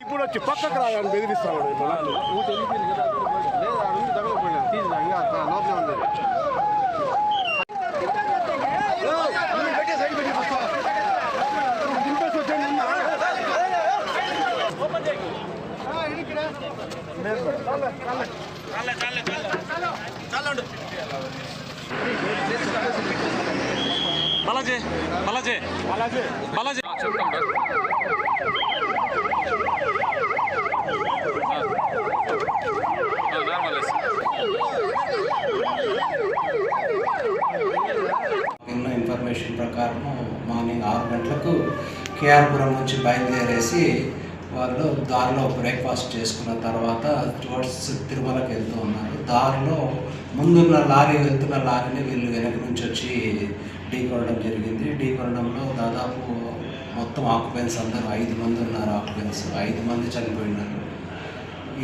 ఇప్పుడు వచ్చి పక్కకు రాదని బెదిరిస్తాడు. బాలాజీ బాలాజీ బాలాజీ బాలాజీ ఇన్ఫర్మేషన్ ప్రకారం మార్నింగ్ 6 గంటలకు కేఆర్పురం నుంచి బయలుదేరేసి వాళ్ళు దారిలో బ్రేక్ఫాస్ట్ చేసుకున్న తర్వాత టువర్డ్స్ తిరుమలకి వెళ్తూ ఉన్నారు. దారిలో ముందున్న లారీ వెళ్తున్న లారీని వీళ్ళు వెనక నుంచి వచ్చి ఢీకొనడం జరిగింది. ఢీకొనడంలో దాదాపు మొత్తం ఆక్యుపెన్స్ అందరూ 5 మంది ఉన్నారు. ఆక్యుపెన్స్ 5 మంది చనిపోయినారు.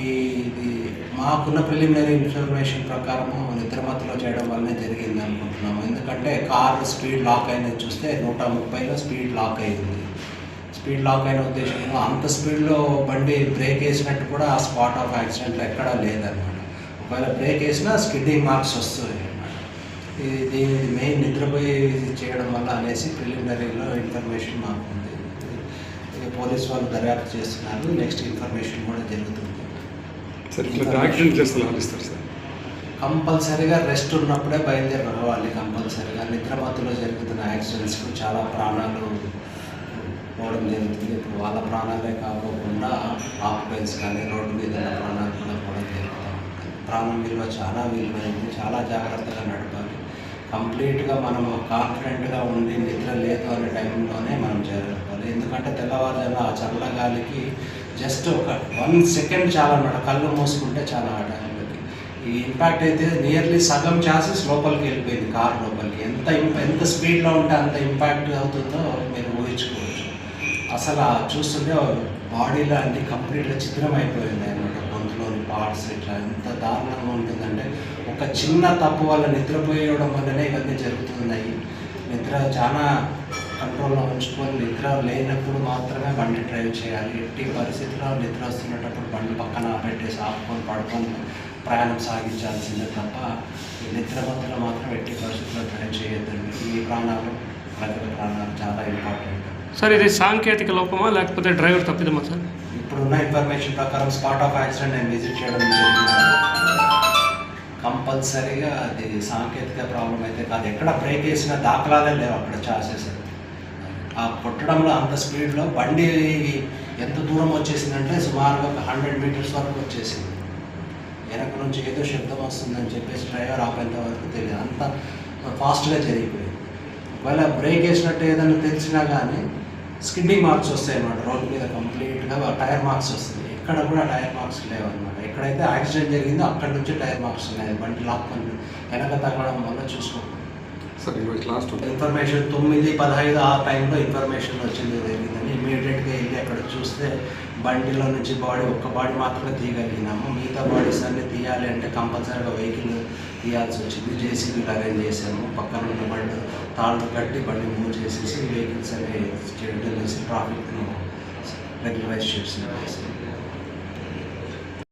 ఇది మాకున్న ప్రిలిమినరీ ఇన్ఫర్మేషన్ ప్రకారము నిద్రమత్తులో చేయడం వల్లనే జరిగింది అనుకుంటున్నాము. ఎందుకంటే కారు స్పీడ్ లాక్ అయినది చూస్తే 130లో స్పీడ్ లాక్ అయింది. స్పీడ్ లాక్ అయిన ఉద్దేశంలో అంత స్పీడ్లో బండి బ్రేక్ వేసినట్టు కూడా ఆ స్పాట్ ఆఫ్ యాక్సిడెంట్లో ఎక్కడా లేదనమాట. ఒకవేళ బ్రేక్ వేసినా స్కిడ్డింగ్ మార్క్స్ వస్తాయి అన్నమాట. దీని మెయిన్ నిద్రపోయి చేయడం వల్ల అనేసి ప్రిలిమినరీలో ఇన్ఫర్మేషన్ మాకు ఉంది. పోలీస్ వాళ్ళు దర్యాప్తు చేస్తున్నారు. నెక్స్ట్ ఇన్ఫర్మేషన్ కూడా జరుగుతుంది. కంపల్సరీగా రెస్ట్ ఉన్నప్పుడే బయలుదేరి రావాలి. కంపల్సరీగా నిద్రమత్తులో జరుగుతున్న యాక్సిడెంట్స్కు చాలా ప్రాణాలు పోవడం జరుగుతుంది. ఇప్పుడు వాళ్ళ ప్రాణాలే కాకుండా ఆక్యుపెన్స్ కానీ రోడ్డు మీద ఉన్న ప్రాణాలు కూడా పోవడం జరుగుతూ ఉంటుంది. ప్రాణం విలువ చాలా విలువైంది. చాలా జాగ్రత్తగా నడపాలి. కంప్లీట్గా మనము కాన్ఫిడెంట్గా ఉండి నిద్ర లేదు అనే టైంలోనే మనం జరగాలి. ఎందుకంటే తెల్లవారుజామున ఆ చల్లగాలికి జస్ట్ ఒక 1 సెకండ్ చాలా అన్నమాట. కళ్ళు మూసుకుంటే చాలా ఆ టైంలోకి ఈ ఇంపాక్ట్ అయితే నియర్లీ సగం ఛాన్సెస్ లోపలికి వెళ్ళిపోయింది. కారు లోపలికి ఎంత స్పీడ్లో ఉంటే అంత ఇంపాక్ట్ అవుతుందో మీరు ఊహించుకోవచ్చు. అసలు చూస్తుంటే బాడీలో అన్ని కంప్లీట్గా చిత్రం అయిపోయింది అన్నమాట. గొంతులోని పార్ట్స్ ఇట్లా ఎంత దారుణంగా ఉంటుందంటే ఒక చిన్న తప్పు వల్ల నిద్రపోయడం వల్లనే ఇవన్నీ జరుగుతున్నాయి. నిద్ర చాలా కంట్రోల్లో ఉంచుకొని నిద్ర లేనప్పుడు మాత్రమే బండి డ్రైవ్ చేయాలి. ఎట్టి పరిస్థితుల్లో నిద్ర వస్తున్నప్పుడు బండి పక్కన పెట్టేసి ఆపుకొని పడుకొని ప్రయాణం సాగించాల్సిందే తప్ప నిద్ర మధ్యలో మాత్రం ఎట్టి పరిస్థితుల్లో డ్రైవ్ చేయొద్దండి. మీ ప్రాణాలు ప్రజల ప్రాణాలు చాలా ఇంపార్టెంట్. సార్ ఇది సాంకేతిక లోపమా లేకపోతే డ్రైవర్ తప్పిదమా సార్? ఇప్పుడున్న ఇన్ఫర్మేషన్ ప్రకారం స్పాట్ ఆఫ్ యాక్సిడెంట్ నేను విజిట్ చేయడం జరిగింది. కంపల్సరీగా అది సాంకేతిక ప్రాబ్లం అయితే కాదు. ఎక్కడ బ్రేక్ వేసిన దాఖలాలే లేవు అక్కడ ఛాన్సెస్. ఆ కొట్టడంలో అంత స్పీడ్లో బండి ఎంత దూరం వచ్చేసిందంటే సుమారుగా 100 మీటర్స్ వరకు వచ్చేసింది. వెనక నుంచి ఏదో శబ్దం వస్తుందని చెప్పేసి డ్రైవర్ ఆపేంత వరకు తెలియదు. అంత ఫాస్ట్గా జరిగిపోయింది. ఒకవేళ బ్రేక్ వేసినట్టు ఏదైనా తెలిసినా కానీ స్కిడ్డింగ్ మార్క్స్ వస్తాయి అన్నమాట. రోడ్డు మీద కంప్లీట్గా టైర్ మార్క్స్ వస్తుంది. ఎక్కడ కూడా టైర్ మార్క్స్ లేవు అనమాట. ఎక్కడైతే యాక్సిడెంట్ జరిగిందో అక్కడ నుంచి టైర్ మార్క్స్ ఉన్నాయి. బండి లాక్కొని వెనక తగ్గడం వల్ల చూసుకోండి. ఇన్ఫర్మేషన్ 9:15 ఆ టైంలో ఇన్ఫర్మేషన్ వచ్చింది జరిగిందని ఇమీడియట్గా వెళ్ళి అక్కడ చూస్తే బండిలో నుంచి ఒక్క బాడీ మాత్రమే తీయగలిగినాము. మిగతా బాడీస్ అన్నీ తీయాలి అంటే కంపల్సరీగా వెహికల్ తీయాల్సి వచ్చింది. జేసీబీలు అరేంజ్ చేసాము. పక్కన ఉన్న బండి తాళ్ళు కట్టి బండి మూవ్ చేసేసి వెహికల్స్ అనేవి షెడ్యూల్ చేసి ట్రాఫిక్ను రెగ్యులరైజ్ చేసి